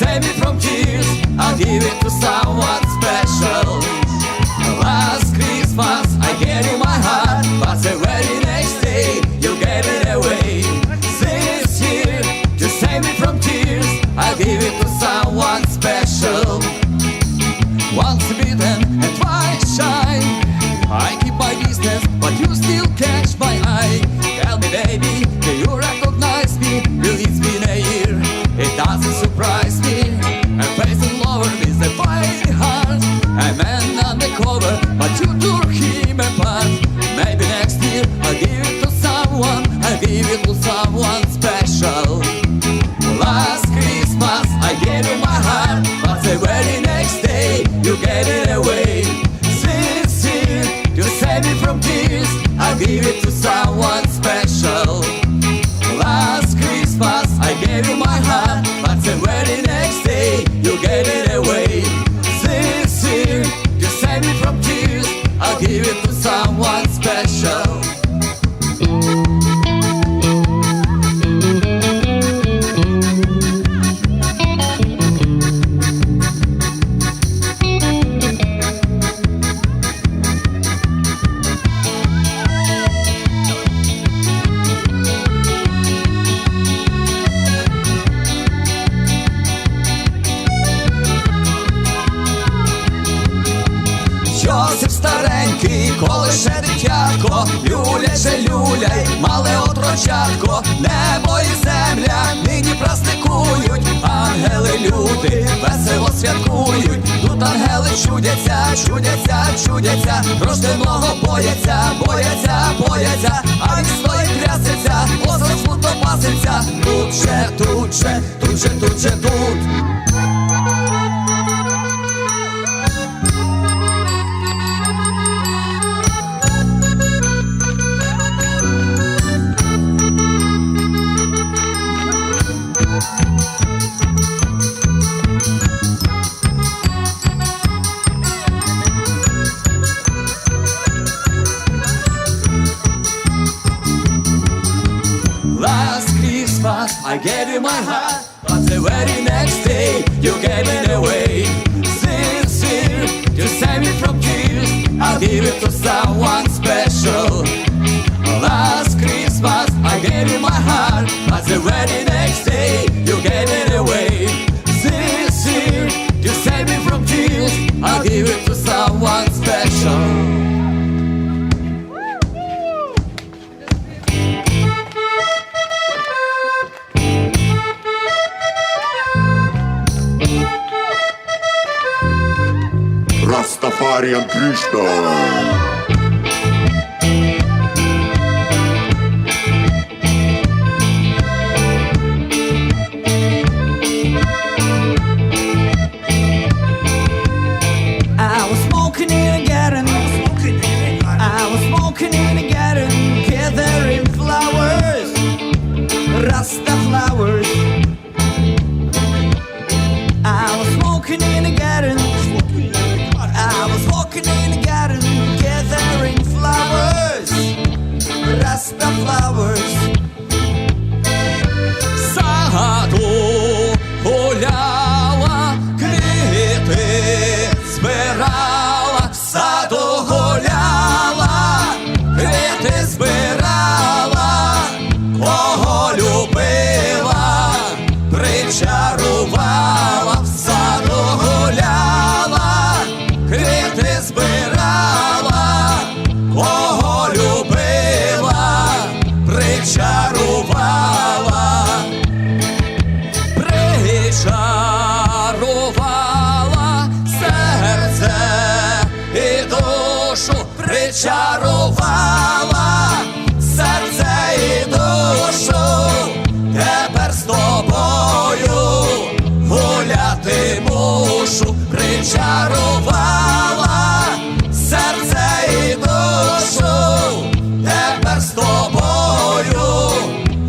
save me from tears, I'll give it to someone special. Last Christmas I gave you my heart, but the very next day you gave it away. This year, to save me from tears, I'll give it to someone special. Once bitten and twice shy, I keep my distance, but you still catch my eye. Tell me baby, do you recognize me? Well, it's been a year, it doesn't surprise me. I'm facing lover with a fighting heart. I'm an undercover, but you tore him apart. Maybe next year I'll give it to someone, I'll give it to someone special. Last Christmas I gave you my heart, but the very next day you gave it away. This year, to save me from tears, I'll give it to someone special. Last Christmas I gave you my heart, but the very next day you gave it away. This year, to save me from tears, I'll give it to someone special. Йосип старенький, коли ще дитятко, люля же люляй, мале отрочатко. Небо і земля нині праздникують, ангели люди весело святкують. Тут ангели чудяться, чудяться, чудяться, рожденого бояться, бояться, бояться, а він стоїть трясеться, осел смутно паситься. Тут же, тут же, тут же, тут же, тут. Last Christmas I gave you my heart, but the very next day you gave it away. This year, to save me from tears, I'll give it to someone special. Last Christmas I gave you my heart, but the very next day you gave it away. This year, to save me from tears, I'll give it to someone special. Rastafarian Krishna. I was smoking in a garden, I was smoking in a garden, gathering flowers, Rasta flowers. I was smoking in a garden, I was walking in the garden, gathering flowers, Rasta flowers. Саду гуляла, квіти збирала, в саду гуляла, квіти збирала, кого любила, причарувала, в саду гуляла, квіти збирала, кого любила, причарувала, причарувала серце і душу, причарувала серце і душу. Тепер з тобою гуляти мушу, причарувала серце і душу. Тепер з тобою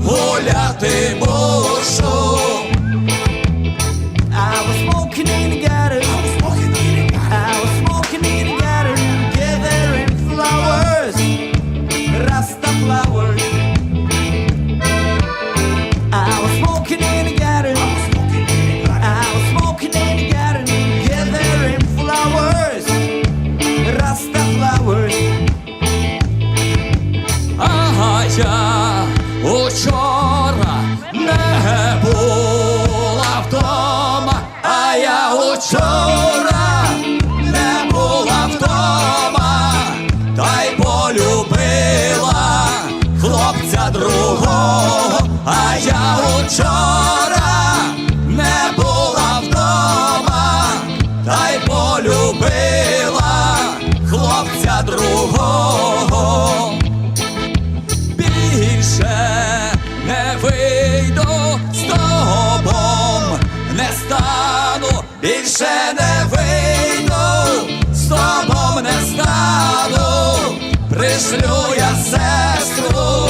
гуляти мушу. I was smoking in the garden, I was smoking in the garden, gathering flowers, А я учора не була вдома, та й полюбила хлопця другого. А я учора не була вдома, та й полюбила хлопця другого. Більше не вийду з тобом, не стану, більше не вийду, з тобом не стану. Пришлю я сестру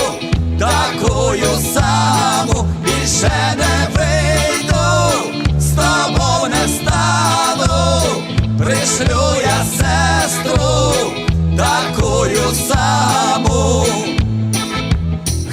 такую саму, більше не вийду, з тобом не стану. Пришлю я сестру такую саму.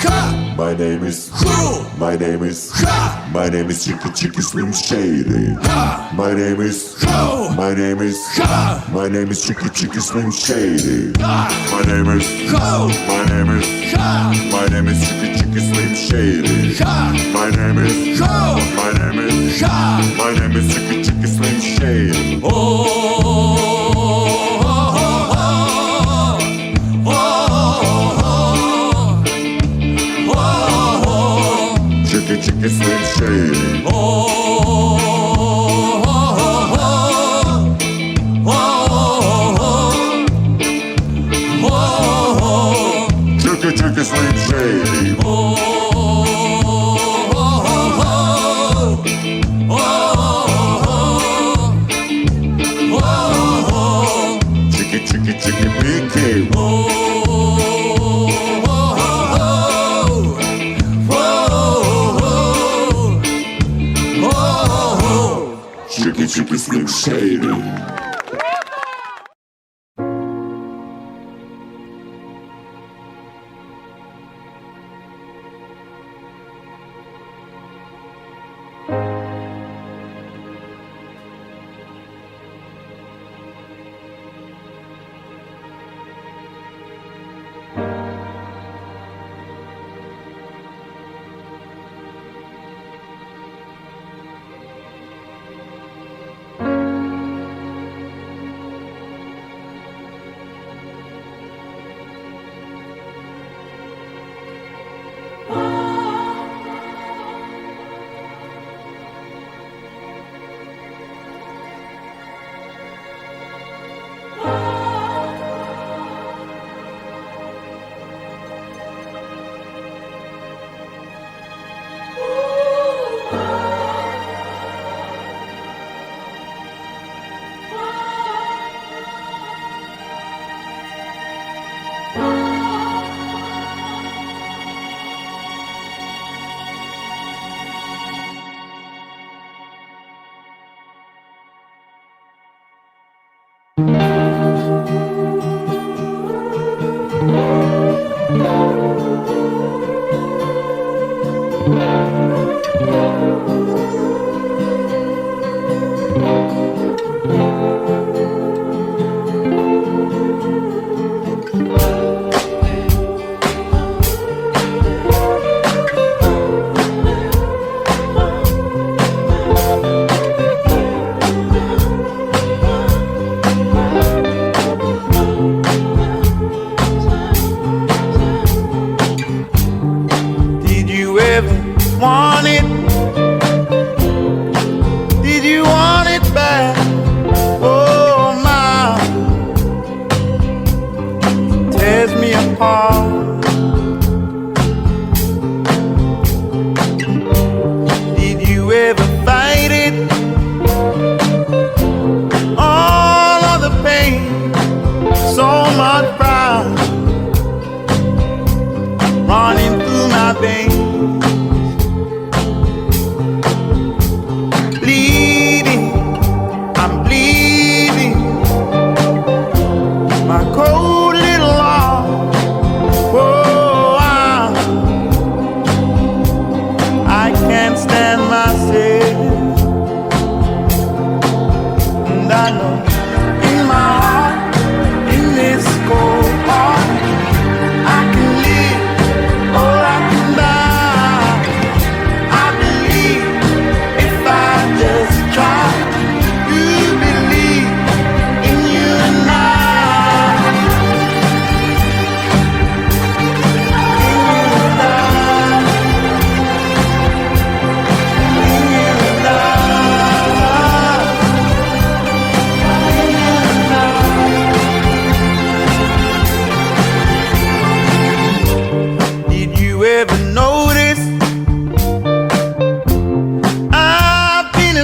Ха! My name is Who? My name is Ha! My name is Chicky Chicky Slim Shady. Ha! My name is Who? My name is Ha! My name is Chicky Chicky Slim Shady. Ha! My name is Who? My name is Ha! My name is Chicky Chicky Slim Shady. Ha! My name is Who? My name is Ha! My name is Chicky Chicky Slim Shady. Chicky Chicky Slim Shady. Chicky Chicky Slim Shady. Chicky Chicky Chicky Mickey. Chicky Chicky Slim Shady.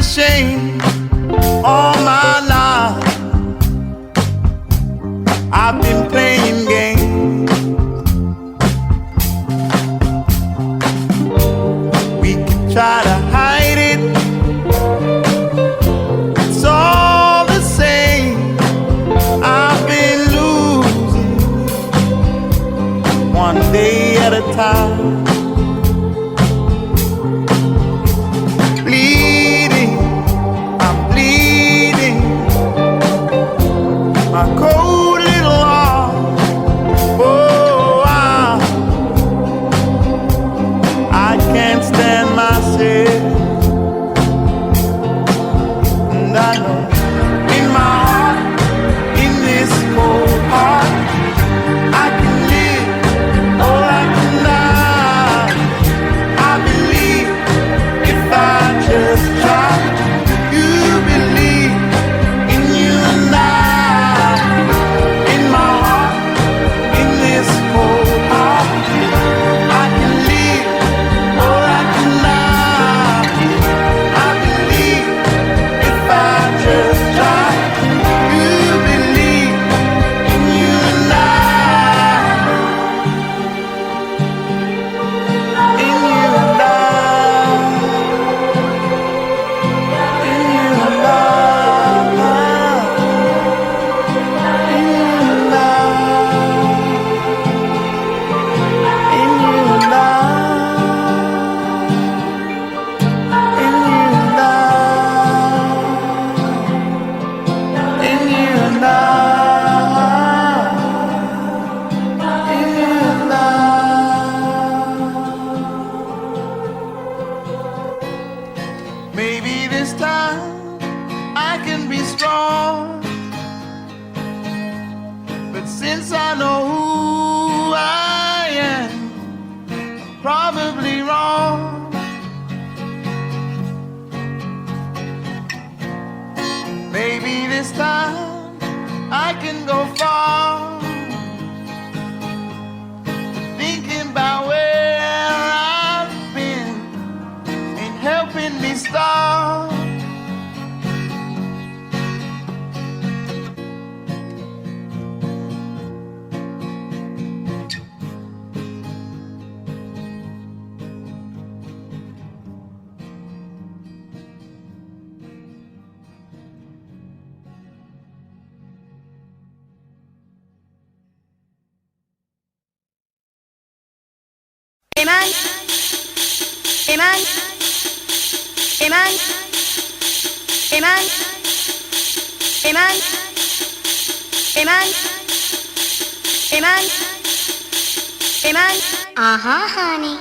shame. All my life I've been playing games. We could try to hide it, it's all the same. I've been losing one day at a time. Bleeding, I'm bleeding. My cold little heart, oh, I can't stand myself. And I know in my heart, in this cold heart, I can live or I can die. I believe if I just try. You believe in you and I. In my heart, in this cold heart, I can live or I can die. I believe if I just try. You believe in you and I. In you and I. In you and I. In you and I. In you and I. In you and I. In you and I. In you and I. Maybe this time I can be strong, but since I know who I am, probably wrong. Maybe this time I can go far, thinking about where I've been ain't helping me start. Iman, Iman, Iman, Iman, Iman, Iman, Iman, Iman. Honey.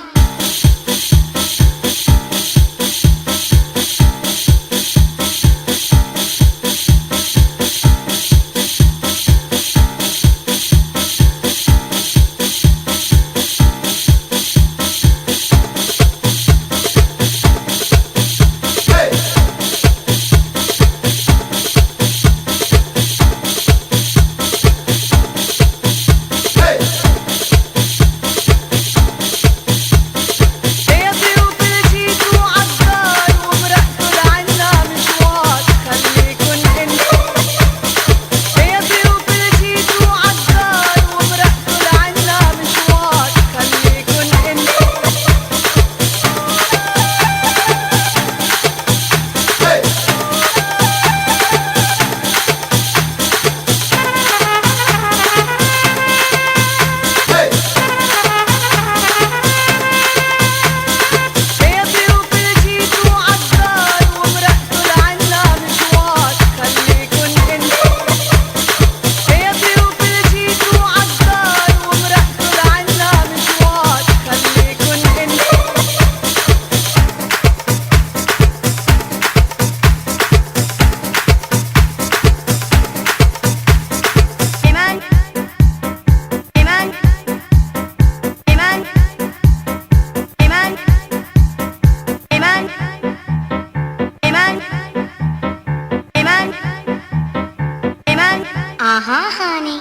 Honey.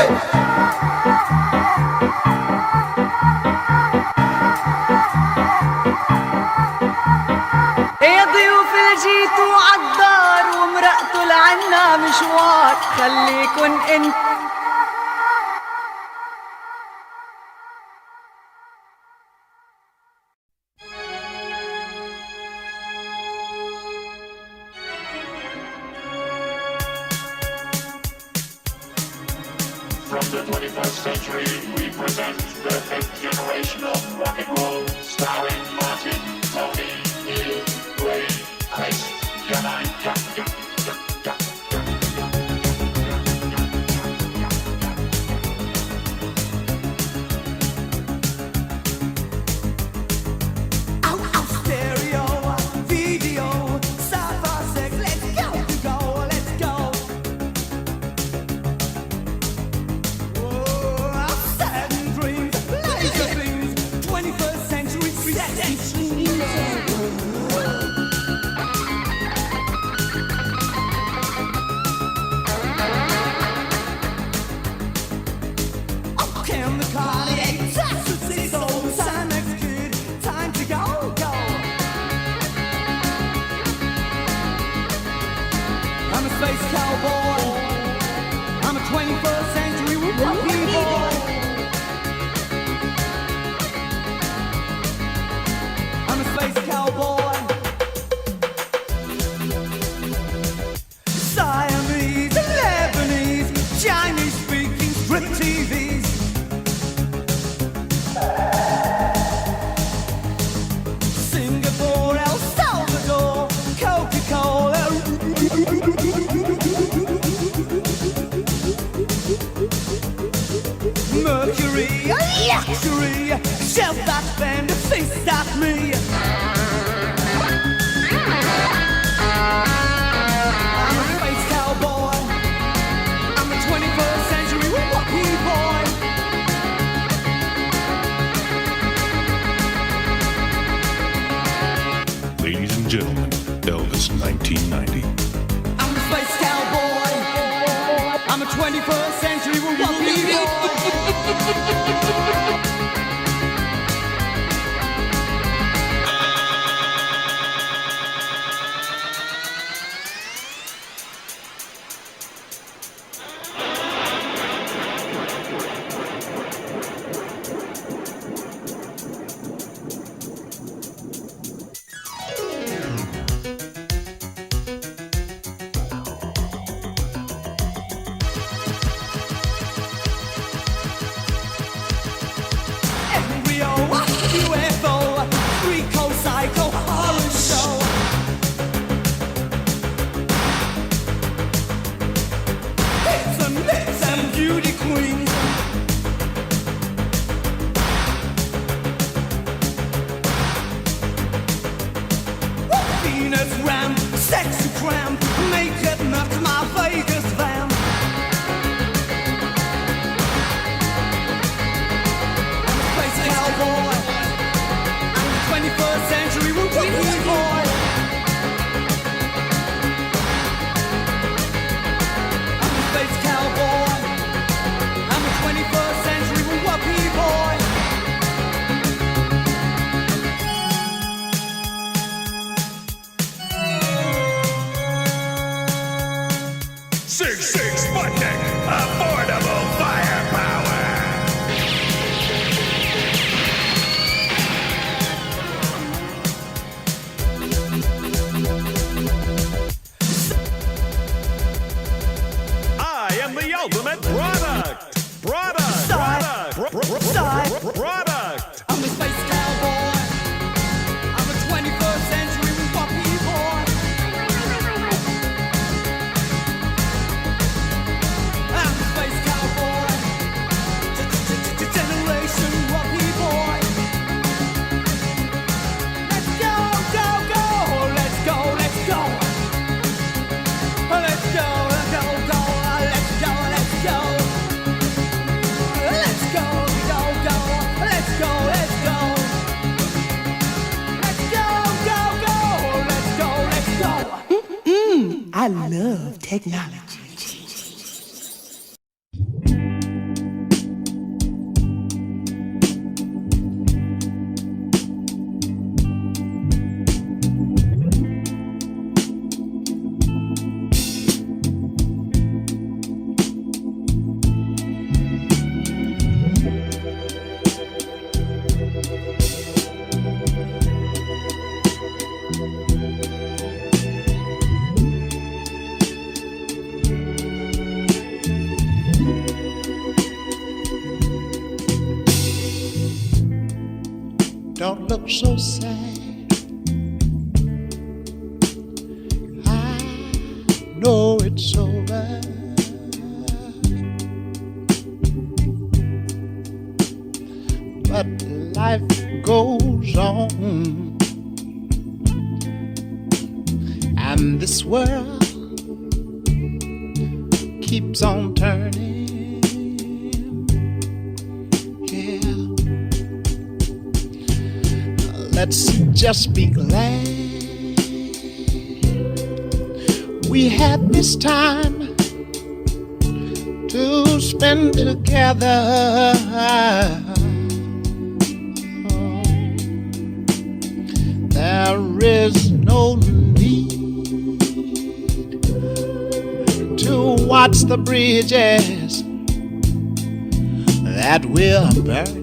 يا ضيوف اللي جيتوا عالدار ومرقتوا لعنا مشوار خليكن انت From the 21st century, we present the fifth generation of rock and roll, starring Martin, Tony, Neil, Ray, Chris, Janine, Stereo, video, sci-fi sex, let's go, let's go. Whoa, Saturn dreams, laser beams, 21st century sex chemical, toxicity, Simex kid, time to go, go. I'm a space cowboy. I'm a 21st century whoopie boy. I'm a space cowboy. Siamese, Lebanese, Chinese speaking strip TVs. Singapore, El Salvador, Coca-cola. Mercury, luxury, shelf that band, face that me. I'm a space cowboy. I'm a 21st century whoopie boy. Ladies and gentlemen, Elvis 1990. I'm a space cowboy. I'm a 21st century whoopie boy. Embryo, UFO, Rico Psycho, horror show. Hits and myths and beauty queens. Venus ramp, sexy cramp, make it knock my Vegas van. Space cowboy. I'm the 21st century whoopie boy. I'm the space cowboy. I'm the 21st century whoopie boy. Six Sputnik, affordable firepower. I am the ultimate product. Product. I'm the space cowboy. I'm a 21st century whoopie boy. I'm the space cowboy. Generation whoopie boy. Let's go, go, go. Let's go, let's go. Let's go, go, go. Let's go, let's go. Let's go, go, go. Let's go, let's go. Let's go, go, go. Let's go, let's go. I love technology. so sad. I know it's over. But life goes on, and this world keeps on turning. Yeah, let's just be glad we had this time to spend together. There is no need to watch the bridges that we're burning.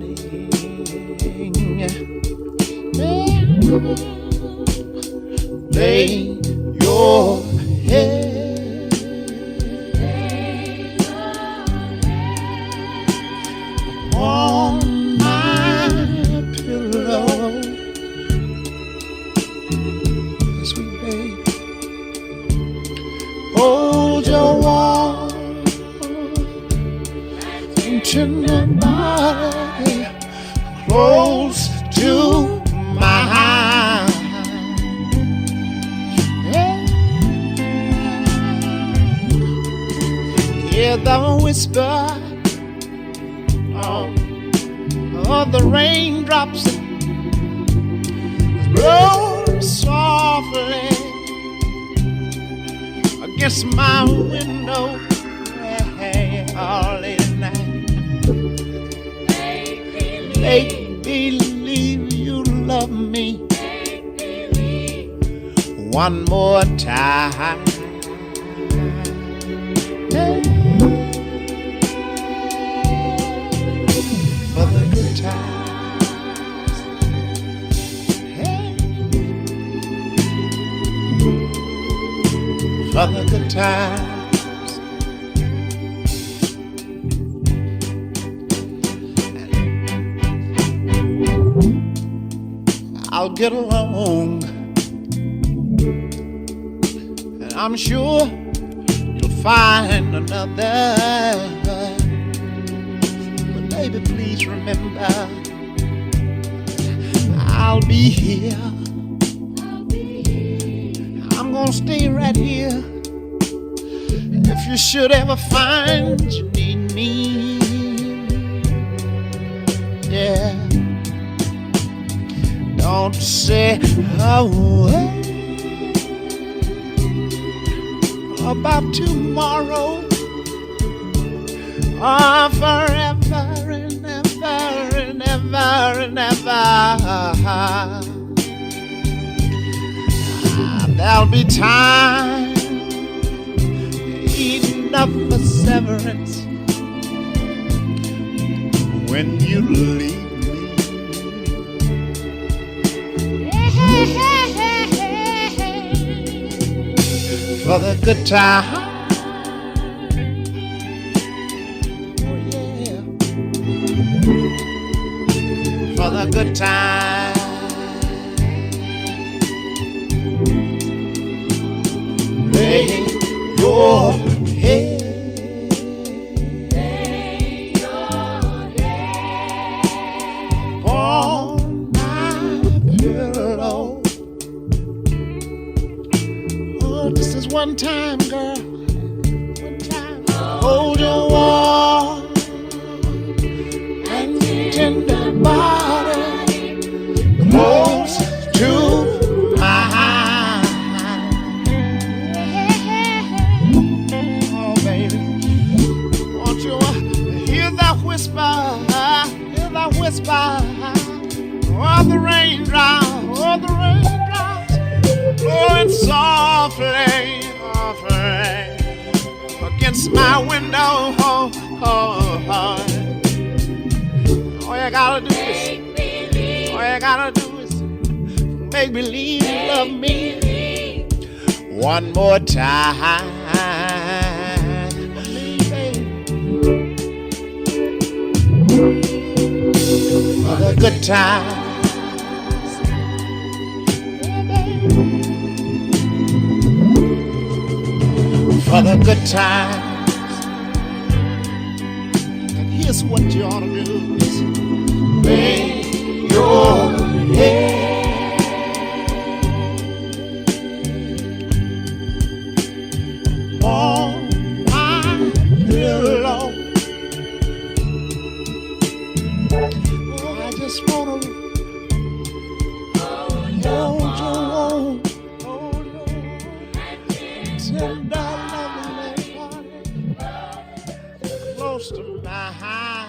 Lay your head on my pillow. Sweet babe, hold your warm and tender body close to mine. Hear the whisper of the raindrops blow softly against my window, all late at night. Make believe you love me one more time. For the good times. For the good times. I'll get along, and I'm sure you'll find another. But baby, please remember, I'll be here. I'm gonna stay right here. If you should ever find you need me, yeah, don't say a word about tomorrow or forever and ever and ever and ever. There'll be time enough for severance when you leave me. For the good time. Oh yeah. For the good time. Lay your head. Lay your head on my pillow. Oh, this is one time, girl. One time. Hold your warm and tender body close to mine. Oh, baby, won't you hear that whisper? Hear that whisper? Oh, the raindrops, oh, the raindrops blowing softly, softly against my window. Oh, oh, oh. All you gotta do is, all you gotta do is make believe you love me one more time. For the good times. for the good times. And here's what you ought to do is lay your head on my pillow. I just wanna hold you, tender, lovely body close to my heart.